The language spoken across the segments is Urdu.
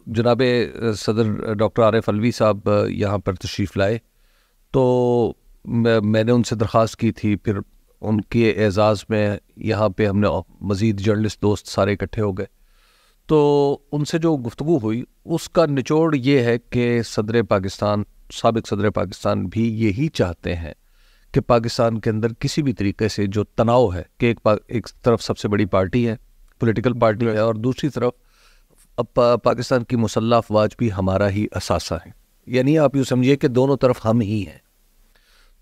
جناب صدر ڈاکٹر عارف علوی صاحب یہاں پر تشریف لائے تو میں نے ان سے درخواست کی تھی، پھر ان کے اعزاز میں یہاں پہ ہم نے مزید جرنلسٹ دوست سارے اکٹھے ہو گئے، تو ان سے جو گفتگو ہوئی اس کا نچوڑ یہ ہے کہ صدر پاکستان، سابق صدر پاکستان بھی یہی چاہتے ہیں کہ پاکستان کے اندر کسی بھی طریقے سے جو تناؤ ہے کہ ایک طرف سب سے بڑی پارٹی ہے، پولیٹیکل پارٹی ہے، اور دوسری طرف پاکستان کی مسلح افواج بھی ہمارا ہی اثاثہ ہے، یعنی آپ یوں سمجھیے کہ دونوں طرف ہم ہی ہیں۔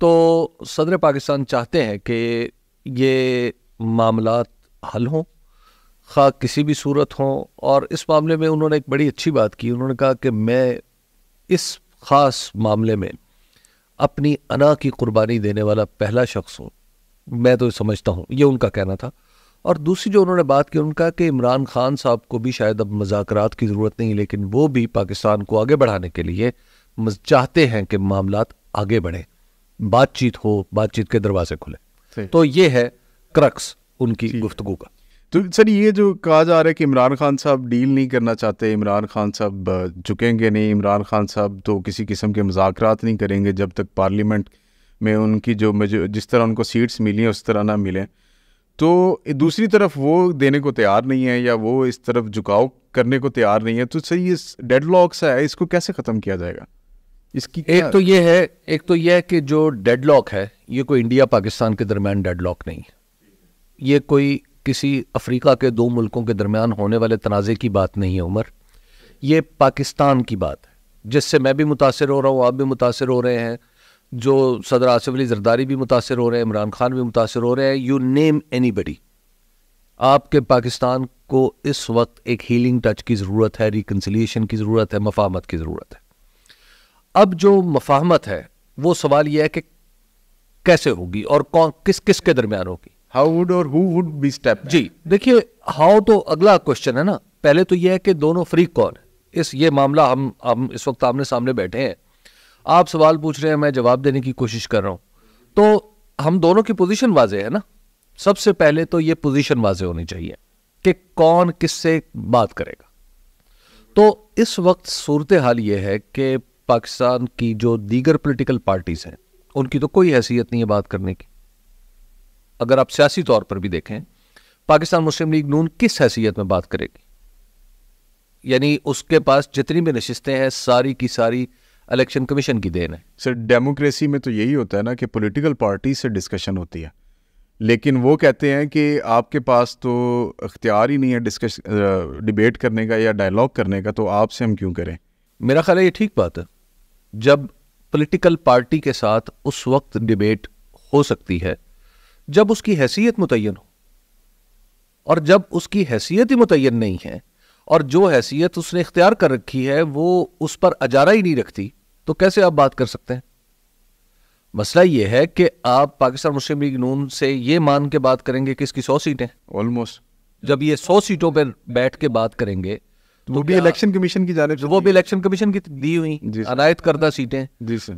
تو صدر پاکستان چاہتے ہیں کہ یہ معاملات حل ہوں، خواہ کسی بھی صورت ہوں، اور اس معاملے میں انہوں نے ایک بڑی اچھی بات کی، انہوں نے کہا کہ میں اس خاص معاملے میں اپنی انا کی قربانی دینے والا پہلا شخص ہوں، میں تو سمجھتا ہوں، یہ ان کا کہنا تھا۔ اور دوسری جو انہوں نے بات کی، ان کا کہ عمران خان صاحب کو بھی شاید اب مذاکرات کی ضرورت نہیں، لیکن وہ بھی پاکستان کو آگے بڑھانے کے لیے چاہتے ہیں کہ معاملات آگے بڑھیں، بات چیت ہو، بات چیت کے دروازے کھلے۔ تو یہ ہے کرکس ان کی گفتگو کا۔ تو سر یہ جو کہا جا رہا ہے کہ عمران خان صاحب ڈیل نہیں کرنا چاہتے، عمران خان صاحب جھکیں گے نہیں، عمران خان صاحب تو کسی قسم کے مذاکرات نہیں کریں گے جب تک پارلیمنٹ میں ان کی جو جس طرح ان کو سیٹس ملی ہیں اس طرح نہ ملیں، تو دوسری طرف وہ دینے کو تیار نہیں ہے یا وہ اس طرف جھکاؤ کرنے کو تیار نہیں ہے، تو سر یہ ڈیڈ لاک سا ہے، اس کو کیسے ختم کیا جائے گا؟ اس کی ایک تو یہ ہے کہ جو ڈیڈ لاک ہے یہ کوئی انڈیا پاکستان کے درمیان ڈیڈ لاک نہیں ہے، یہ کوئی کسی افریقہ کے دو ملکوں کے درمیان ہونے والے تنازع کی بات نہیں ہے عمر، یہ پاکستان کی بات ہے، جس سے میں بھی متاثر ہو رہا ہوں، آپ بھی متاثر ہو رہے ہیں، جو صدر آصف علی زرداری بھی متاثر ہو رہے ہیں، عمران خان بھی متاثر ہو رہے ہیں، یو نیم اینی بڈی۔ آپ کے پاکستان کو اس وقت ایک ہیلنگ ٹچ کی ضرورت ہے، ریکنسیلیشن کی ضرورت ہے، مفاہمت کی ضرورت ہے۔ اب جو مفاہمت ہے وہ سوال یہ ہے کہ کیسے ہوگی اور کون کس کے درمیان ہوگی، ہاؤ وڈ اور ہو وڈ بی اسٹیپ۔ جی دیکھیے، ہاؤ تو اگلا کوشچن ہے نا، پہلے تو یہ ہے کہ دونوں فریق کون ہے، یہ معاملہ ہم اس وقت آمنے سامنے بیٹھے ہیں، آپ سوال پوچھ رہے ہیں، میں جواب دینے کی کوشش کر رہا ہوں، تو ہم دونوں کی پوزیشن واضح ہے نا۔ سب سے پہلے تو یہ پوزیشن واضح ہونی چاہیے کہ کون کس سے بات کرے گا۔ تو اس وقت صورتحال یہ ہے کہ پاکستان کی جو دیگر پولیٹیکل پارٹیز ہیں ان کی تو کوئی حیثیت نہیں ہے بات کرنے کی۔ اگر آپ سیاسی طور پر بھی دیکھیں، پاکستان مسلم لیگ نون کس حیثیت میں بات کرے گی؟ یعنی اس کے پاس جتنی بھی نشستیں ہیں ساری کی ساری الیکشن کمیشن کی دین ہے۔ سر ڈیموکریسی میں تو یہی ہوتا ہے نا کہ پولیٹیکل پارٹی سے ڈسکشن ہوتی ہے، لیکن وہ کہتے ہیں کہ آپ کے پاس تو اختیار ہی نہیں ہے ڈیبیٹ کرنے کا یا ڈائلاگ کرنے کا، تو آپ سے ہم کیوں کریں؟ میرا خیال ہے یہ ٹھیک بات ہے، جب پولیٹیکل پارٹی کے ساتھ اس وقت ڈیبیٹ ہو سکتی ہے جب اس کی حیثیت متعین ہو، اور جب اس کی حیثیت ہی متعین نہیں ہے اور جو حیثیت اس نے اختیار کر رکھی ہے وہ اس پر اجارہ ہی نہیں رکھتی، تو کیسے آپ بات کر سکتے ہیں؟ مسئلہ یہ ہے کہ آپ پاکستان مسلم لیگ نون سے یہ مان کے بات کریں گے کہ اس کی 100 سیٹیں آلموسٹ، جب یہ 100 سیٹوں پہ بیٹھ کے بات کریں گے وہ بھی الیکشن کمیشن کی جانب سے، وہ بھی الیکشن کمیشن کی دی ہوئی عنایت کردہ سیٹیں،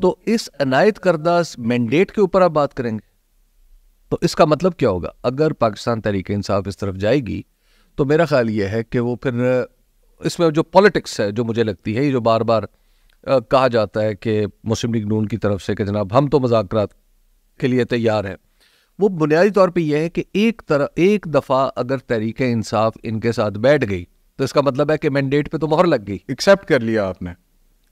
تو اس عنایت کردہ مینڈیٹ کے اوپر آپ بات کریں گے، تو اس کا مطلب کیا ہوگا؟ اگر پاکستان تحریک انصاف اس طرف جائے گی تو میرا خیال یہ ہے کہ وہ پھر اس میں جو پالیٹکس ہے جو مجھے لگتی ہے، یہ جو بار بار کہا جاتا ہے کہ مسلم لیگ نون کی طرف سے کہ جناب ہم تو مذاکرات کے لیے تیار ہیں، وہ بنیادی طور پہ یہ ہے کہ ایک دفعہ اگر تحریک انصاف ان کے ساتھ بیٹھ گئی تو اس کا مطلب ہے کہ مینڈیٹ پہ تو مہر لگ گئی، ایکسیپٹ کر لیا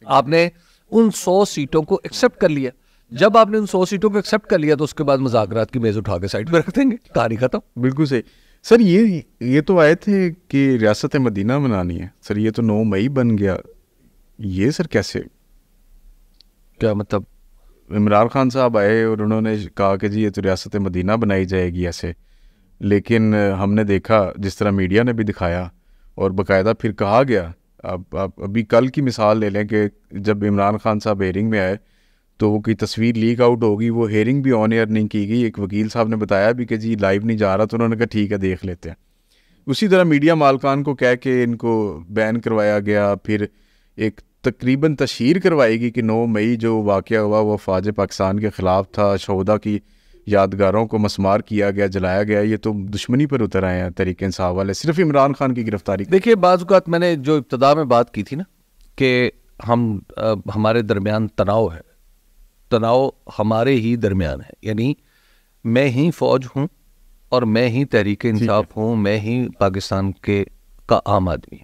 آپ نے ان 100 سیٹوں کو ایکسیپٹ کر لیا۔ جب آپ نے ان 100 سیٹوں کو ایکسیپٹ کر لیا تو اس کے بعد مذاکرات کی میز اٹھا کے سائڈ پہ رکھ دیں گے، کہانی ختم۔ بالکل صحیح سر۔ یہ تو آئے تھے کہ ریاست مدینہ بنانی ہے سر، یہ تو 9 مئی بن گیا، یہ سر کیسے؟ کیا مطلب؟ عمران خان صاحب آئے اور انہوں نے کہا کہ جی یہ تو ریاست مدینہ بنائی جائے گی ایسے، لیکن ہم نے دیکھا جس طرح میڈیا نے بھی دکھایا اور باقاعدہ پھر کہا گیا، آپ ابھی کل کی مثال لے لیں کہ جب عمران خان صاحب ہیئرنگ میں آئے تو وہ کی تصویر لیک آؤٹ ہوگی، وہ ہیئرنگ بھی آن ایئر نہیں کی گئی، ایک وکیل صاحب نے بتایا بھی کہ جی لائیو نہیں جا رہا، تو انہوں نے کہا ٹھیک ہے دیکھ لیتے ہیں۔ اسی طرح میڈیا مالکان کو کہہ کے ان کو بین کروایا گیا، پھر ایک تقریباً تشہیر کروائی گی کہ 9 مئی جو واقعہ ہوا وہ افواج پاکستان کے خلاف تھا، شہدا کی یادگاروں کو مسمار کیا گیا, جلایا گیا, یہ تو دشمنی پر اتر آئے ہیں تحریک انصاف والے صرف عمران خان کی گرفتاری. دیکھیے بعض اوقات میں نے جو ابتدا میں بات کی تھی نا کہ ہمارے درمیان تناؤ ہے, تناؤ ہمارے ہی درمیان ہے, یعنی میں ہی فوج ہوں اور میں ہی تحریک انصاف ہوں, میں ہی پاکستان کا عام آدمی.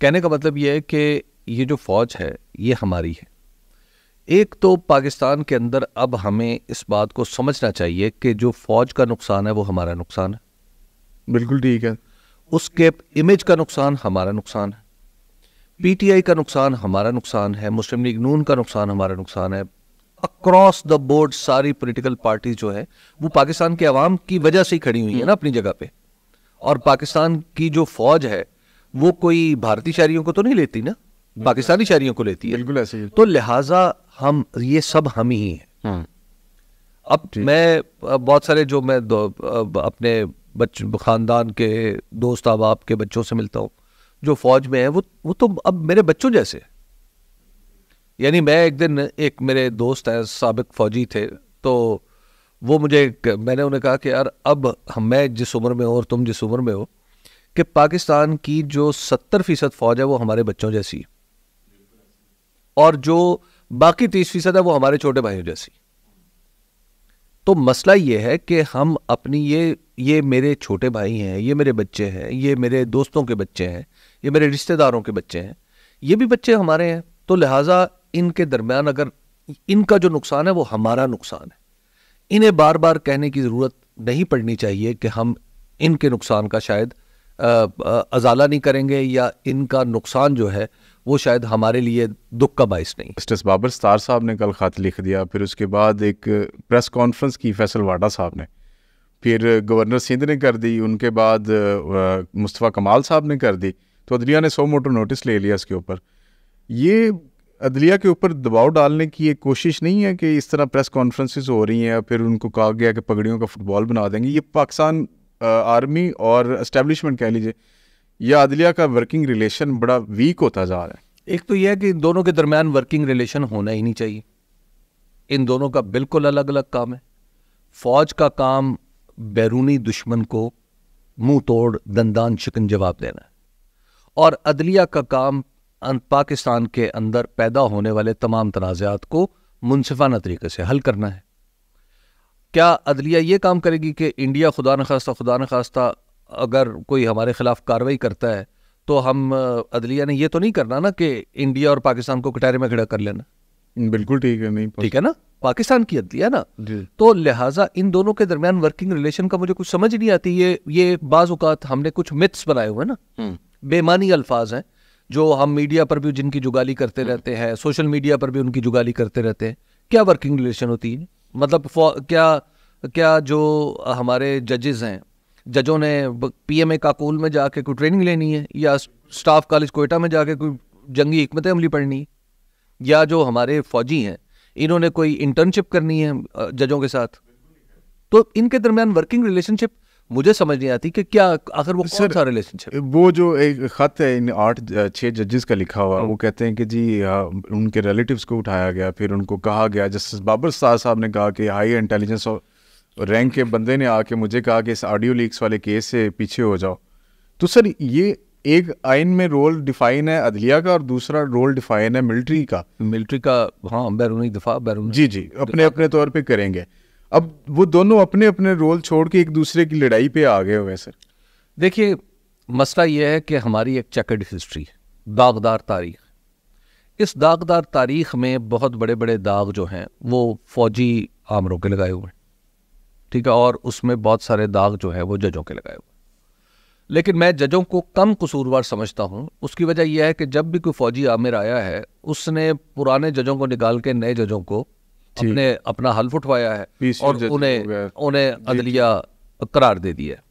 کہنے کا مطلب یہ ہے کہ یہ جو فوج ہے یہ ہماری ہے. ایک تو پاکستان کے اندر اب ہمیں اس بات کو سمجھنا چاہیے کہ جو فوج کا نقصان ہے وہ ہمارا نقصان ہے. بالکل ٹھیک ہے. اس کے امیج کا نقصان ہمارا نقصان ہے, پی ٹی آئی کا نقصان ہمارا نقصان ہے, مسلم لیگ نون کا نقصان ہمارا نقصان ہے. اکراس دا بورڈ ساری پولیٹیکل پارٹیز جو ہے وہ پاکستان کے عوام کی وجہ سے ہی کھڑی ہوئی ہیں نا اپنی جگہ پہ. اور پاکستان کی جو فوج ہے وہ کوئی بھارتی شہریوں کو تو نہیں لیتی نا, پاکستانی شہریوں کو لیتی ہے. بالکل ایسے ہی. تو لہٰذا ہم یہ سب ہم ہی ہیں. اب میں بہت سارے جو میں اپنے خاندان کے دوست احباب کے بچوں سے ملتا ہوں جو فوج میں ہیں, وہ تو اب میرے بچوں جیسے. یعنی میں ایک دن ایک میرے دوست ہیں سابق فوجی تھے, تو وہ میں نے انہیں کہا کہ یار اب میں جس عمر میں ہوں اور تم جس عمر میں ہو کہ پاکستان کی جو 70% فوج ہے وہ ہمارے بچوں جیسی ہے, اور جو باقی 30% ہے وہ ہمارے چھوٹے بھائیوں جیسی. تو مسئلہ یہ ہے کہ ہم اپنی یہ میرے چھوٹے بھائی ہیں, یہ میرے بچے ہیں, یہ میرے دوستوں کے بچے ہیں, یہ میرے رشتہ داروں کے بچے ہیں, یہ بھی بچے ہمارے ہیں. تو لہٰذا ان کے درمیان اگر ان کا جو نقصان ہے وہ ہمارا نقصان ہے, انہیں بار بار کہنے کی ضرورت نہیں پڑنی چاہیے کہ ہم ان کے نقصان کا شاید ازالہ نہیں کریں گے, یا ان کا نقصان جو ہے وہ شاید ہمارے لیے دکھ کا باعث نہیں. جسٹس بابر ستار صاحب نے کل خط لکھ دیا, پھر اس کے بعد ایک پریس کانفرنس کی فیصل واڈا صاحب نے, پھر گورنر سندھ نے کر دی, ان کے بعد مصطفیٰ کمال صاحب نے کر دی. تو عدلیہ نے 100 موٹر نوٹس لے لیا اس کے اوپر. یہ عدلیہ کے اوپر دباؤ ڈالنے کی ایک کوشش نہیں ہے کہ اس طرح پریس کانفرنسز ہو رہی ہیں, پھر ان کو کہا گیا کہ پگڑیوں کا فٹ بال بنا دیں گے. یہ پاکستان آرمی اور اسٹیبلشمنٹ کہہ لیجیے یا عدلیہ کا ورکنگ ریلیشن بڑا ویک ہوتا جا رہا ہے. ایک تو یہ ہے کہ ان دونوں کے درمیان ورکنگ ریلیشن ہونا ہی نہیں چاہیے. ان دونوں کا بالکل الگ الگ کام ہے. فوج کا کام بیرونی دشمن کو منہ توڑ دندان شکن جواب دینا ہے, اور عدلیہ کا کام پاکستان کے اندر پیدا ہونے والے تمام تنازعات کو منصفانہ طریقے سے حل کرنا ہے. کیا عدلیہ یہ کام کرے گی کہ انڈیا خدا نخواستہ اگر کوئی ہمارے خلاف کارروائی کرتا ہے تو ہم عدلیہ نے یہ تو نہیں کرنا نا کہ انڈیا اور پاکستان کو کٹہرے میں کھڑا کر لینا. بالکل ٹھیک ہے, نہیں ٹھیک ہے نا, پاکستان کی عدلیہ نا. تو لہٰذا ان دونوں کے درمیان ورکنگ ریلیشن کا مجھے کچھ سمجھ نہیں آتی. یہ بعض اوقات ہم نے کچھ متس بنائے ہوئے نا, بے معنی الفاظ ہیں جو ہم میڈیا پر بھی جن کی جگالی کرتے رہتے ہیں, سوشل میڈیا پر بھی ان کی جگالی کرتے رہتے ہیں. کیا ورکنگ ریلیشن ہوتی ہے؟ مطلب کیا جو ہمارے ججز ہیں, ججوں نے پی ایم اے کاکول میں جا کے کوئی ٹریننگ لینی ہے, یا سٹاف کالج کوئٹہ میں جا کے کوئی جنگی حکمت عملی پڑھنی ہے, یا جو ہمارے فوجی ہیں انہوں نے کوئی انٹرنشپ کرنی ہے ججوں کے ساتھ؟ تو ان کے درمیان ورکنگ ریلیشن شپ مجھے سمجھ نہیں آتی کہ کیا آخر وہ کون سا ریلیشن شپ. وہ جو ایک خط ہے ان 8-6 ججز کا لکھا ہوا, وہ کہتے ہیں کہ جی ان کے ریلیٹیوز کو اٹھایا گیا, پھر ان کو کہا گیا, جسٹس بابر ستار صاحب نے کہا کہ ہائی انٹیلیجنس رینک کے بندے نے آ کے مجھے کہا کہ اس آڈیو لیکس والے کیس سے پیچھے ہو جاؤ. تو سر یہ ایک آئین میں رول ڈیفائن ہے عدلیہ کا, اور دوسرا رول ڈیفائن ہے ملٹری کا. ہاں, بیرونی دفاع جی اپنے طور پہ کریں گے. اب وہ دونوں اپنے اپنے رول چھوڑ کے ایک دوسرے کی لڑائی پہ آ گئے ہوئے. سر دیکھیے مسئلہ یہ ہے کہ ہماری ایک چیکرڈ ہسٹری, داغدار تاریخ. اس داغدار تاریخ میں بہت بڑے بڑے داغ جو ہیں وہ فوجی آمروں کے لگائے ہوئے ہیں, ٹھیک ہے, اور اس میں بہت سارے داغ جو ہے وہ ججوں کے لگائے ہوئے. لیکن میں ججوں کو کم قصوروار سمجھتا ہوں. اس کی وجہ یہ ہے کہ جب بھی کوئی فوجی آمر آیا ہے اس نے پرانے ججوں کو نکال کے نئے ججوں کو اپنا حلف اٹھوایا ہے اور انہیں عدلیہ قرار دے دیا ہے.